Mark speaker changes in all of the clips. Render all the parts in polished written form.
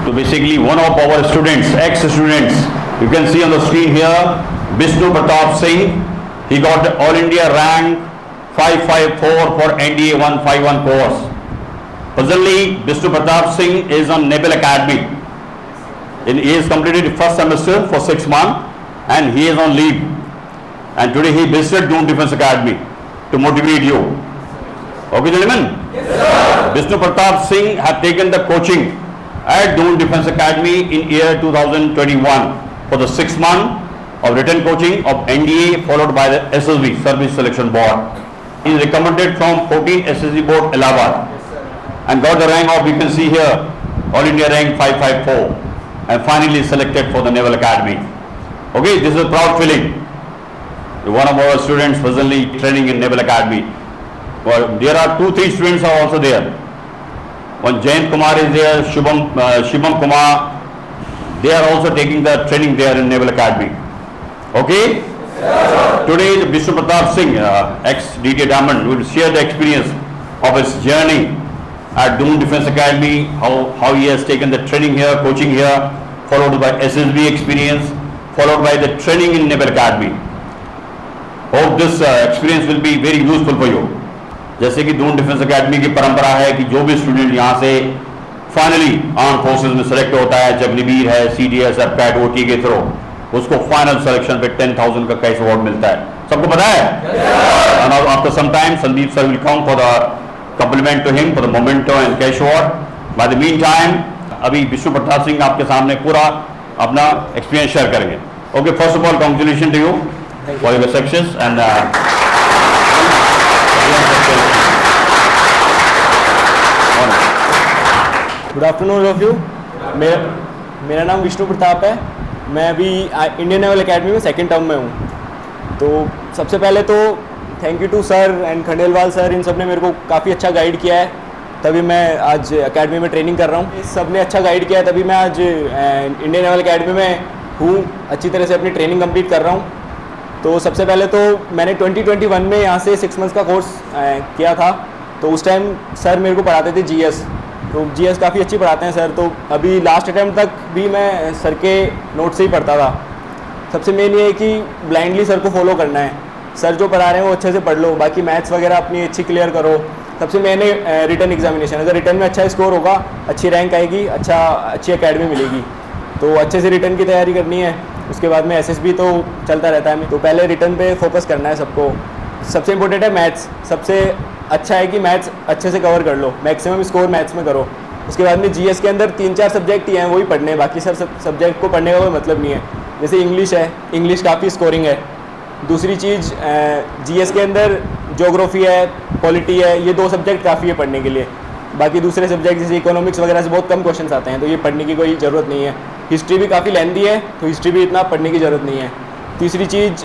Speaker 1: So basically one of our students, ex-students, you can see on the screen here, Vishnu Pratap Singh. He got the All India rank 554 for NDA 151 course. Presently, Vishnu Pratap Singh is on Naval Academy. He has completed first semester for 6 months and he is on leave. And today he visited Doon Defence Academy to motivate you. Okay, gentlemen? Yes, sir. Vishnu Pratap Singh have taken the coaching at Doon Defence Academy in year 2021 for the 6 months of written coaching of NDA followed by the SSB, Service Selection Board. He is recommended from 14 SSB Board Allahabad and got the rank of, you can see here, All India rank 554 and finally selected for the Naval Academy. Okay, this is a proud feeling. One of our students presently training in Naval Academy. Well, there are 2-3 students are also there. One Jayant Kumar is there, Shubham Kumar. They are also taking the training there in Naval Academy. Okay? Yes, today, Vishnu Pratap Singh, ex-DTA Diamond, will share the experience of his journey at Doon Defence Academy, how he has taken the training here, coaching here, followed by SSB experience, followed by the training in Naval Academy. Hope this experience will be very useful for you. जैसे कि Doon defence academy की परंपरा है कि जो भी student यहाँ से फाइनली आर्म फोर्सेस में सेलेक्ट होता है, चाहे अग्निवीर है, CDS है, पैट OT के थ्रू, उसको फाइनल सिलेक्शन पे 10,000 का कैश अवार्ड मिलता है. सबको पता है? And after some time, Sandeep sir will come for the compliment to him for the memento and cash award. By the meantime, अभी विष्णु प्रताप सिंह आपके सामने पूरा अपना एक्सपीरियंस शेयर करेंगे. Okay, first of all, congratulations to you for your success and
Speaker 2: good afternoon of you. मेरा नाम विष्णु प्रताप है. मैं अभी इंडियन नेवल एकेडमी में सेकंड टर्म में हूँ. तो सबसे पहले तो thank you to sir and Khandelwal sir, इन सब ने मेरे को काफ़ी अच्छा गाइड किया है, तभी मैं आज एकेडमी में ट्रेनिंग कर रहा हूँ. इस सब ने अच्छा गाइड किया है, तभी मैं आज इंडियन नेवल एकेडमी में हूँ, अच्छी तरह से अपनी ट्रेनिंग कंप्लीट कर रहा हूँ. तो सबसे पहले तो मैंने 2021 में यहाँ से 6 मंथ्स का कोर्स किया था. तो उस टाइम सर मेरे को पढ़ाते थे GS. तो GS काफ़ी अच्छी पढ़ाते हैं सर. तो अभी लास्ट अटैम्प्ट तक भी मैं सर के नोट से ही पढ़ता था. सबसे मेन ये है कि ब्लाइंडली सर को फॉलो करना है. सर जो पढ़ा रहे हैं वो अच्छे से पढ़ लो, बाकी मैथ्स वगैरह अपनी अच्छी क्लियर करो. सबसे मेन है रिटन एग्जामिनेशन. अगर रिटन में अच्छा स्कोर होगा, अच्छी रैंक आएगी, अच्छी एकेडमी मिलेगी. तो अच्छे से रिटन की तैयारी करनी है. उसके बाद में SSB तो चलता रहता है. तो पहले रिटन पे फोकस करना है सबको. सबसे इम्पोर्टेंट है मैथ्स. सबसे अच्छा है कि मैथ्स अच्छे से कवर कर लो, मैक्सिमम स्कोर मैथ्स में करो. उसके बाद में GS के अंदर 3-4 सब्जेक्ट ही हैं, वही पढ़ने हैं, बाकी सब सब्जेक्ट को पढ़ने का कोई मतलब नहीं है. जैसे इंग्लिश है, इंग्लिश काफ़ी स्कोरिंग है. दूसरी चीज़ GS के अंदर ज्योग्राफी है, पॉलिटी है, ये 2 सब्जेक्ट काफ़ी है पढ़ने के लिए. बाकी दूसरे सब्जेक्ट जैसे इकोनॉमिक्स वगैरह से बहुत कम क्वेश्चन आते हैं, तो ये पढ़ने की कोई ज़रूरत नहीं है. हिस्ट्री भी काफ़ी लेंथी है, तो हिस्ट्री भी इतना पढ़ने की ज़रूरत नहीं है. तीसरी चीज़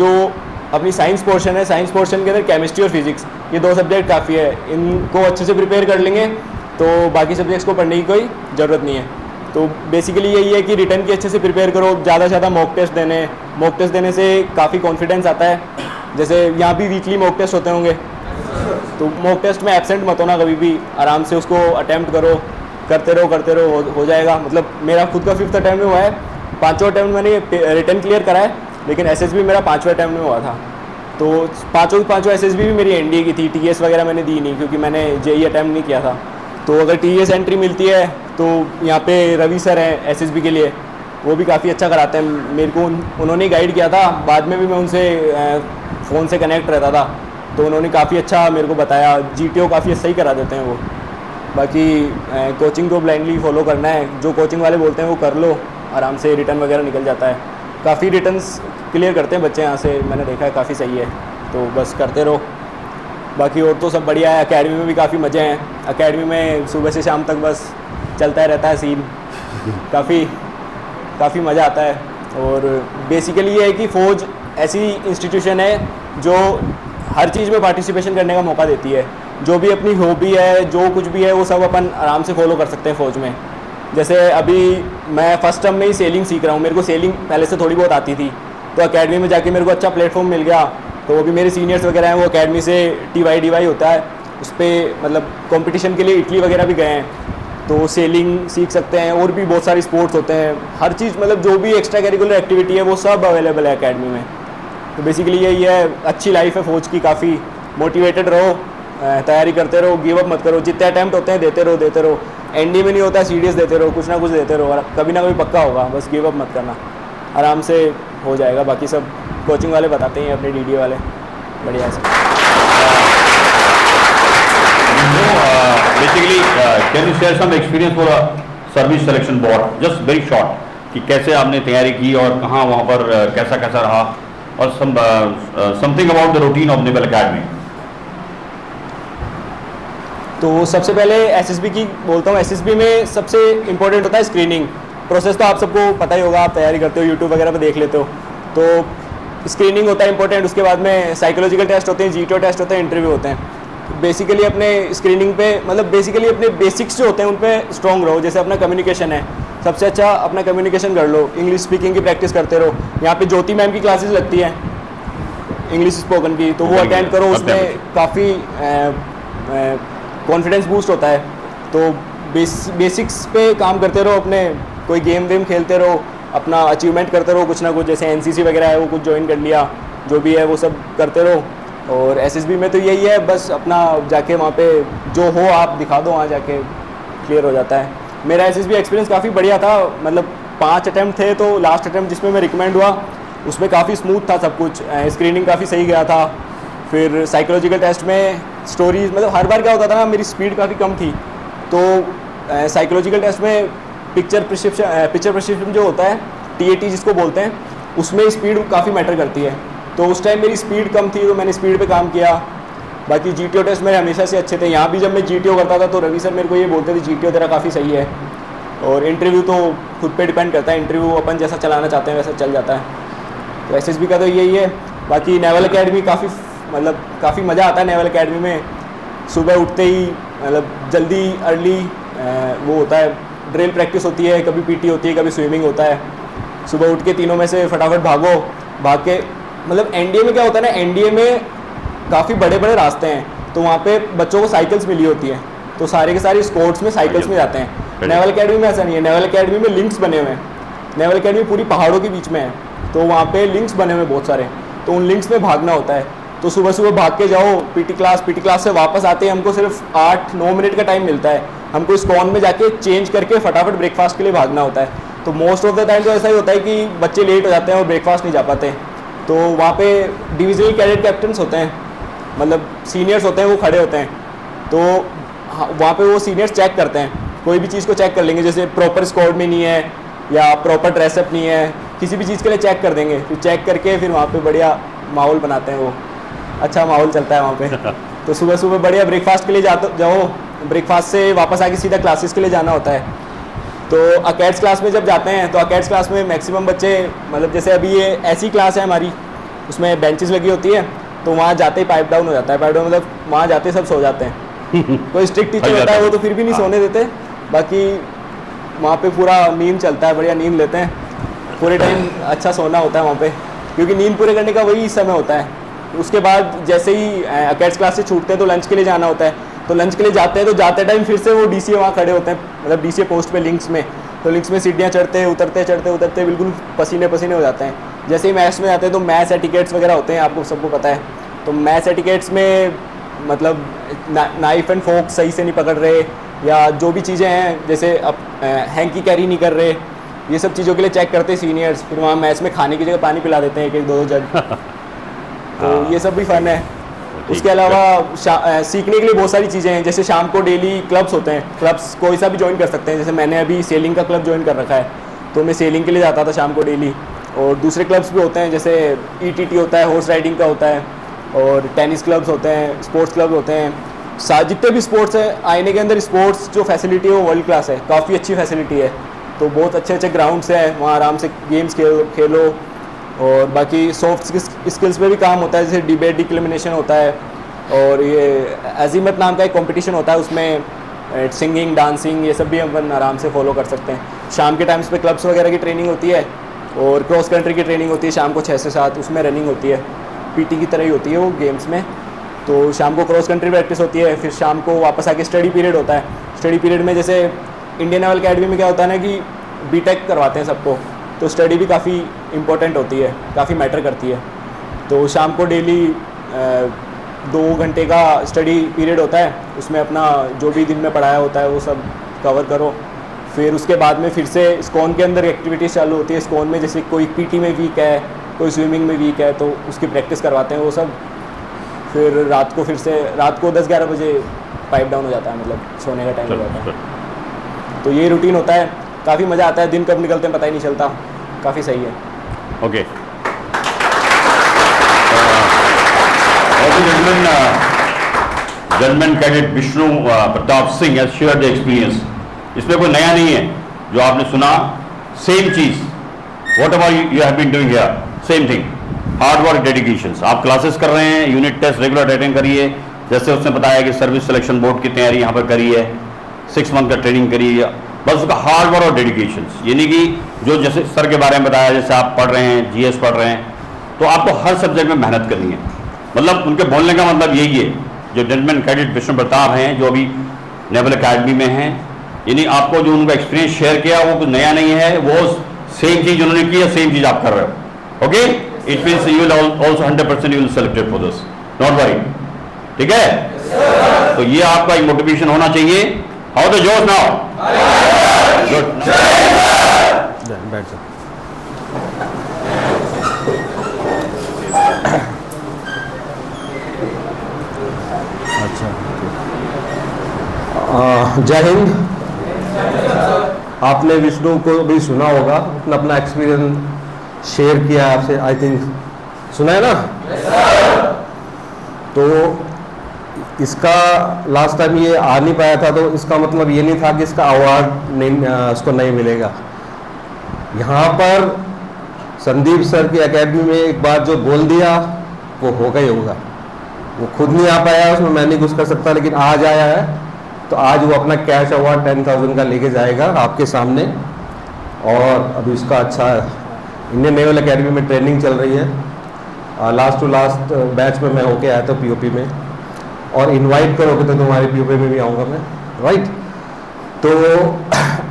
Speaker 2: जो अपनी साइंस पोर्शन है, साइंस पोर्शन के अंदर केमिस्ट्री और फिजिक्स, ये 2 सब्जेक्ट काफ़ी है. इनको अच्छे से प्रिपेयर कर लेंगे तो बाकी सब्जेक्ट्स को पढ़ने की कोई ज़रूरत नहीं है. तो बेसिकली यही है कि रिटन की अच्छे से प्रिपेयर करो, ज़्यादा से ज़्यादा मॉक टेस्ट देने से काफ़ी कॉन्फिडेंस आता है. जैसे यहाँ भी वीकली मॉक टेस्ट होते होंगे, तो मॉक टेस्ट में एब्सेंट मत होना कभी भी. आराम से उसको अटैम्प्ट करो, करते रहो, हो जाएगा. मतलब मेरा खुद का 5th अटैम्प्ट में हुआ है. 5वां अटैम्प्ट मैंने रिटन क्लियर करा है, लेकिन SSB मेरा 5वां अटैम्प्ट में हुआ था. तो पाँचों SSB भी मेरी NDA की थी. TS वगैरह मैंने दी नहीं, क्योंकि मैंने JE अटैम्प्ट नहीं किया था. तो अगर TS एंट्री मिलती है तो यहाँ पे रवि सर हैं SSB के लिए, वो भी काफ़ी अच्छा कराते हैं. मेरे को उन्होंने गाइड किया था. बाद में भी मैं उनसे फ़ोन से कनेक्ट रहता था, तो उन्होंने काफ़ी अच्छा मेरे को बताया. GTO काफ़ी सही करा देते हैं वो. बाकी कोचिंग को ब्लाइंडली फॉलो करना है, जो कोचिंग वाले बोलते हैं वो कर लो, आराम से रिटर्न वगैरह निकल जाता है. काफ़ी रिटर्न्स क्लियर करते हैं बच्चे यहाँ से, मैंने देखा है, काफ़ी सही है. तो बस करते रहो. बाकी और तो सब बढ़िया है. एकेडमी में भी काफ़ी मज़े हैं. एकेडमी में सुबह से शाम तक बस चलता रहता है सीन. काफ़ी मज़ा आता है. और बेसिकली ये है कि फ़ौज ऐसी इंस्टीट्यूशन है जो हर चीज़ में पार्टिसिपेशन करने का मौका देती है. जो भी अपनी हॉबी है, जो कुछ भी है, वो सब अपन आराम से फॉलो कर सकते हैं फ़ौज में. जैसे अभी मैं फर्स्ट टर्म में ही सेलिंग सीख रहा हूँ. मेरे को सेलिंग पहले से थोड़ी बहुत आती थी, तो एकेडमी में जाके मेरे को अच्छा प्लेटफॉर्म मिल गया. तो वो भी मेरे सीनियर्स वगैरह हैं, वो एकेडमी से TY DY होता है, उस पर मतलब कंपटीशन के लिए इटली वगैरह भी गए हैं. तो सेलिंग सीख सकते हैं, और भी बहुत सारी स्पोर्ट्स होते हैं, हर चीज़ मतलब जो भी एक्स्ट्रा करिकुलर एक्टिविटी है वो सब अवेलेबल है एकेडमी में। तो बेसिकली यही है, अच्छी लाइफ है फौज की, काफ़ी मोटिवेटेड रहो, तैयारी करते रहो, गिव अप मत करो, जितने अटैम्प्ट होते हैं देते रहो। एनडी में नहीं होता, सीडीएस देते रहो, कुछ ना कुछ देते रहो, और कभी ना कभी पक्का होगा, बस गिव अप मत करना, आराम से हो जाएगा। बाकी सब कोचिंग वाले बताते हैं, अपने डीडी वाले, बढ़िया से।
Speaker 1: Basically, can you share some experience for a service selection board? Just very short, कि कैसे आपने तैयारी की और कहाँ वहाँ पर कैसा कैसा रहा, और something about the routine of Naval Academy.
Speaker 2: तो सबसे पहले एसएसबी की बोलता हूँ। एसएसबी में सबसे इम्पोर्टेंट होता है स्क्रीनिंग प्रोसेस, तो आप सबको पता ही होगा, आप तैयारी करते हो, यूट्यूब वगैरह पे देख लेते हो। तो स्क्रीनिंग होता है इंपॉर्टेंट, उसके बाद में साइकोलॉजिकल टेस्ट होते हैं, जीटीओ टेस्ट होते हैं, इंटरव्यू होते हैं। बेसिकली अपने स्क्रीनिंग पे मतलब बेसिकली अपने बेसिक्स जो होते हैं उन पे स्ट्रॉन्ग रहो। जैसे अपना कम्युनिकेशन है, सबसे अच्छा अपना कम्युनिकेशन कर लो, इंग्लिश स्पीकिंग की प्रैक्टिस करते रहो। यहाँ पे ज्योति मैम की क्लासेस लगती हैं इंग्लिश स्पोकन की, तो वो अटेंड करो, उसमें काफ़ी कॉन्फिडेंस बूस्ट होता है। तो बेसिक्स पे काम करते रहो, अपने कोई गेम वेम खेलते रहो, अपना अचीवमेंट करते रहो कुछ ना कुछ, जैसे एनसीसी वगैरह है वो कुछ ज्वाइन कर लिया, जो भी है वो सब करते रहो। और एसएसबी में तो यही है, बस अपना जाके वहाँ पे जो हो आप दिखा दो, वहाँ जाके क्लियर हो जाता है। मेरा एसएसबी एक्सपीरियंस काफ़ी बढ़िया था, मतलब 5 अटैम्प्ट थे, तो लास्ट अटैम्प्ट जिसमें मैं रिकमेंड हुआ उसमें काफ़ी स्मूथ था सब कुछ, स्क्रीनिंग काफ़ी सही गया था। फिर साइकोलॉजिकल टेस्ट में स्टोरीज, मतलब हर बार क्या होता था ना, मेरी स्पीड काफ़ी कम थी, तो साइकोलॉजिकल टेस्ट में पिक्चर प्रिस्क्रिप्शन जो होता है, टीएटी जिसको बोलते हैं, उसमें स्पीड काफ़ी मैटर करती है। तो उस टाइम मेरी स्पीड कम थी, तो मैंने स्पीड पे काम किया। बाकी जीटीओ टेस्ट मेरे हमेशा से अच्छे थे। यहाँ भी जब मैं जीटीओ करता था तो रवि सर मेरे को ये बोलते थे जीटीओ तेरा काफ़ी सही है। और इंटरव्यू तो खुद पे डिपेंड करता है, इंटरव्यू अपन जैसा चलाना चाहते हैं वैसा चल जाता है। तो एसएसबी का तो यही है। बाकी नेवल अकेडमी काफ़ी मज़ा आता है नेवल अकेडमी में। सुबह उठते ही मतलब जल्दी अर्ली वो होता है, ड्रिल प्रैक्टिस होती है, कभी पीटी होती है, कभी स्विमिंग होता है। सुबह उठ के तीनों में से फटाफट भाग के मतलब एनडीए में क्या होता है ना, एनडीए में काफ़ी बड़े बड़े रास्ते हैं, तो वहाँ पे बच्चों को साइकिल्स मिली होती हैं, तो सारे के सारे स्पोर्ट्स में साइकिल्स में जाते हैं। नेवल अकेडमी में ऐसा नहीं है, नेवल अकेडमी में लिंक्स बने हुए हैं। नेवल अकेडमी पूरी पहाड़ों के बीच में है, तो वहाँ पे लिंक्स बने हुए बहुत सारे, तो उन लिंक्स में भागना होता है। तो सुबह सुबह भाग के जाओ पीटी क्लास से वापस आते हैं हमको सिर्फ 8-9 मिनट का टाइम मिलता है। हमको स्कॉन में जाके चेंज करके फटाफट ब्रेकफास्ट के लिए भागना होता है। तो मोस्ट ऑफ द टाइम तो ऐसा ही होता है कि बच्चे लेट हो जाते हैं और ब्रेकफास्ट नहीं जा पाते। तो वहाँ पे डिविजनल कैडेट कैप्टन्स होते हैं, मतलब सीनियर्स होते हैं, वो खड़े होते हैं। तो वहाँ पे वो सीनियर्स चेक करते हैं, कोई भी चीज़ को चेक कर लेंगे, जैसे प्रॉपर स्क्वाड में नहीं है या प्रॉपर ड्रेसअप नहीं है, किसी भी चीज़ के लिए चेक कर देंगे। फिर चेक करके फिर वहाँ पे बढ़िया माहौल बनाते हैं, वो अच्छा माहौल चलता है वहाँ पे। तो सुबह सुबह बढ़िया ब्रेकफास्ट के लिए जाओ, ब्रेकफास्ट से वापस आके सीधा क्लासेस के लिए जाना होता है। तो अकेड्स क्लास में जब जाते हैं तो अकेड्स क्लास में मैक्सिमम बच्चे, मतलब जैसे अभी ये ऐसी क्लास है हमारी, उसमें बेंचेस लगी होती है, तो वहाँ जाते ही पाइप डाउन हो जाता है। पाइप डाउन मतलब वहाँ जाते ही सब सो जाते हैं। कोई स्ट्रिक्ट टीचर होता है वो तो फिर भी नहीं सोने देते, बाकी वहाँ पे पूरा नींद चलता है, बढ़िया नींद लेते हैं पूरे टाइम। अच्छा सोना होता है वहाँ पे, क्योंकि नींद पूरे करने का वही समय होता है। उसके बाद जैसे ही अकेड्स क्लास से छूटते हैं तो लंच के लिए जाना होता है। तो लंच के लिए जाते हैं तो जाते टाइम फिर से वो डीसीए वहाँ खड़े होते हैं, मतलब डीसीए पोस्ट पे लिंक्स में। तो लिंक्स में सीढ़ियाँ चढ़ते उतरते बिल्कुल पसीने हो जाते हैं। जैसे ही मैथ्स में जाते हैं तो मैथ्स एटिकेट्स वगैरह होते हैं, आपको सबको पता है। तो मैथ्स एटिकेट्स में मतलब नाइफ एंड फोक सही से नहीं पकड़ रहे, या जो भी चीज़ें हैं जैसे अब हैंकी कैरी नहीं कर रहे, ये सब चीज़ों के लिए चेक करते हैं सीनियर्स। फिर वहाँ मैथ्स में खाने की जगह पानी पिला देते हैं 1-2 जग। तो ये सब भी फन है। उसके अलावा सीखने के लिए बहुत सारी चीज़ें हैं, जैसे शाम को डेली क्लब्स होते हैं, क्लब्स कोई सा भी ज्वाइन कर सकते हैं। जैसे मैंने अभी सेलिंग का क्लब ज्वाइन कर रखा है, तो मैं सेलिंग के लिए जाता था शाम को डेली। और दूसरे क्लब्स भी होते हैं, जैसे ईटीटी होता है, हॉर्स राइडिंग का होता है, और टेनिस क्लब्स होते हैं, स्पोर्ट्स क्लब होते हैं। जितने भी स्पोर्ट्स है, आईने के अंदर स्पोर्ट्स जो फैसिलिटी है वो वर्ल्ड क्लास है, काफ़ी अच्छी फैसिलिटी है। तो बहुत अच्छे ग्राउंड्स हैं, वहाँ आराम से गेम्स खेलो। और बाकी सॉफ्ट स्किल्स पे भी काम होता है, जैसे डिबेट डिक्लेमिनेशन होता है, और ये अजीमत नाम का एक कंपटीशन होता है, उसमें सिंगिंग डांसिंग ये सब भी अपन आराम से फॉलो कर सकते हैं। शाम के टाइम्स पे क्लब्स वगैरह की ट्रेनिंग होती है, और क्रॉस कंट्री की ट्रेनिंग होती है शाम को 6 से 7, उसमें रनिंग होती है, पीटी की तरह ही होती है वो गेम्स में। तो शाम को क्रॉस कंट्री प्रैक्टिस होती है, फिर शाम को वापस आके स्टडी पीरियड होता है। स्टडी पीरियड में जैसे इंडियन नेवल अकेडमी में क्या होता है ना कि बीटेक करवाते हैं सबको, तो स्टडी भी काफ़ी इम्पोर्टेंट होती है, काफ़ी मैटर करती है। तो शाम को डेली 2 घंटे का स्टडी पीरियड होता है, उसमें अपना जो भी दिन में पढ़ाया होता है वो सब कवर करो। फिर उसके बाद में फिर से स्कॉन के अंदर एक्टिविटीज़ चालू होती है। स्कॉन में जैसे कोई पीटी में वीक है, कोई स्विमिंग में वीक है, तो उसकी प्रैक्टिस करवाते हैं वो सब। फिर रात को 10-11 बजे पाइप डाउन हो जाता है, मतलब सोने का टाइम हो जाता है। तो ये रूटीन होता है, काफ़ी मज़ा आता है, दिन कब निकलते हैं पता ही नहीं चलता, काफ़ी सही है।
Speaker 1: Okay, government cadet Vishnu Pratap Singh has shared the experience. इसमें कोई नया नहीं है, जो आपने सुना सेम चीज, whatever you have been doing here, same thing, hard work, dedications. आप क्लासेस कर रहे हैं, यूनिट टेस्ट रेगुलर अटेंड करिए, जैसे उसने बताया कि सर्विस सिलेक्शन बोर्ड की तैयारी यहाँ पर करी है, 6 मंथ का ट्रेनिंग करी है, बस उसका हार्ड वर्क और डेडिकेशंस। यानी कि जो जैसे सर के बारे में बताया, जैसे आप पढ़ रहे हैं, जीएस पढ़ रहे हैं, तो आपको हर सब्जेक्ट में मेहनत करनी है। मतलब उनके बोलने का मतलब यही है, जो जेंटलमैन कैडेट विष्णु प्रताप हैं, जो अभी नेवल अकेडमी में हैं, यानी आपको जो उनका एक्सपीरियंस शेयर किया वो कुछ नया नहीं है, वो सेम चीज उन्होंने की है, सेम चीज आप कर रहे हो। Okay, it means you will also 100% you will selected for this, not worry, ठीक है। तो ये आपका एक मोटिवेशन होना चाहिए। हाउ द जोश नाउ, गुड,
Speaker 3: बैठ जाओ। अच्छा, जय हिंद। आपने विष्णु को भी सुना होगा, अपना अपना एक्सपीरियंस शेयर किया आपसे, आई थिंक सुना है ना। तो इसका लास्ट टाइम ये आ नहीं पाया था, तो इसका मतलब ये नहीं था कि इसका अवार्ड नहीं, उसको नहीं मिलेगा। यहाँ पर संदीप सर की एकेडमी में एक बार जो बोल दिया वो होगा ही होगा। वो खुद नहीं आ पाया, उसमें मैं नहीं कुछ कर सकता, लेकिन आज आया है तो आज वो अपना कैश अवार्ड 10,000 का लेके जाएगा आपके सामने। और अभी उसका अच्छा इंडियन नेवल अकेडमी में ट्रेनिंग चल रही है, लास्ट टू लास्ट बैच में मैं होके आया था पीओपी में, और इनवाइट करोगे तो तुम्हारे पीओपी में भी आऊँगा मैं, राइट। तो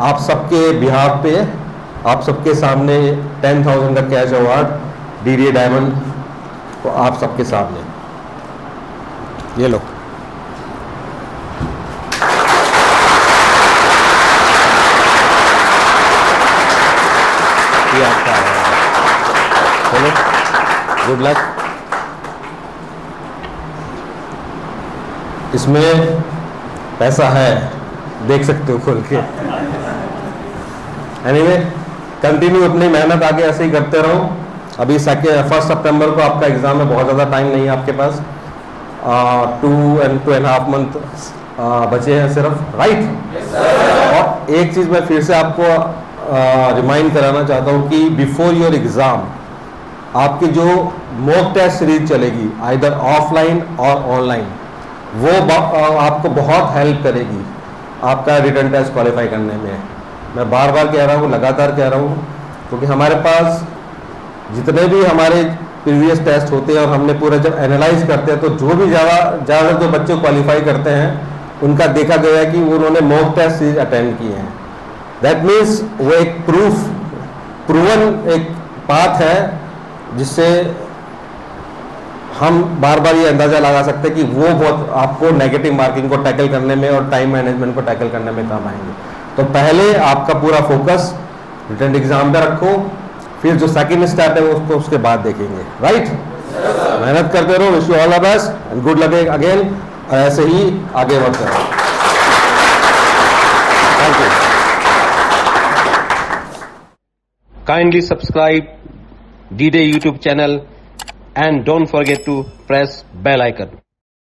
Speaker 3: आप सबके बिहाफ पे, आप सबके सामने 10,000 का कैश अवार्ड डीडीए डायमंड, तो आप सबके सामने ये लो। ये आपका चलो, गुड लक। इसमें पैसा है, देख सकते हो खोल के। एनीवे, कंटिन्यू अपनी मेहनत आगे ऐसे ही करते रहो। अभी 1 सितंबर को आपका एग्जाम है, बहुत ज़्यादा टाइम नहीं है आपके पास, 2.5 मंथ बचे हैं सिर्फ, राइट। और एक चीज़ मैं फिर से आपको रिमाइंड कराना चाहता हूँ कि बिफोर योर एग्ज़ाम आपकी जो मॉक टेस्ट सीरीज चलेगी, आइदर ऑफलाइन और ऑनलाइन, वो आपको बहुत हेल्प करेगी आपका रिटन टेस्ट क्वालिफाई करने में। मैं बार बार कह रहा हूँ, लगातार कह रहा हूँ, क्योंकि हमारे पास जितने भी हमारे प्रीवियस टेस्ट होते हैं और हमने पूरा जब एनालाइज करते हैं, तो जो भी ज़्यादा जो बच्चे क्वालिफाई करते हैं उनका देखा गया है कि उन्होंने मॉक टेस्ट सीरीज अटेंड किए हैं। दैट मीन्स वो एक प्रूवन एक बात है, जिससे हम बार बार ये अंदाज़ा लगा सकते हैं कि वो बहुत आपको नेगेटिव मार्किंग को टैकल करने में और टाइम मैनेजमेंट को टैकल करने में काम आएंगे। तो पहले आपका पूरा फोकस रिटन एग्जाम पे रखो, फिर जो सेकंड स्टेप है वो उसको उसके बाद देखेंगे, राइट। मेहनत करते रहो, wish you all the best and good luck again, और ऐसे ही आगे बढ़ते रहो। Thank you.
Speaker 4: Kindly subscribe D-Day YouTube channel and don't forget to press bell icon.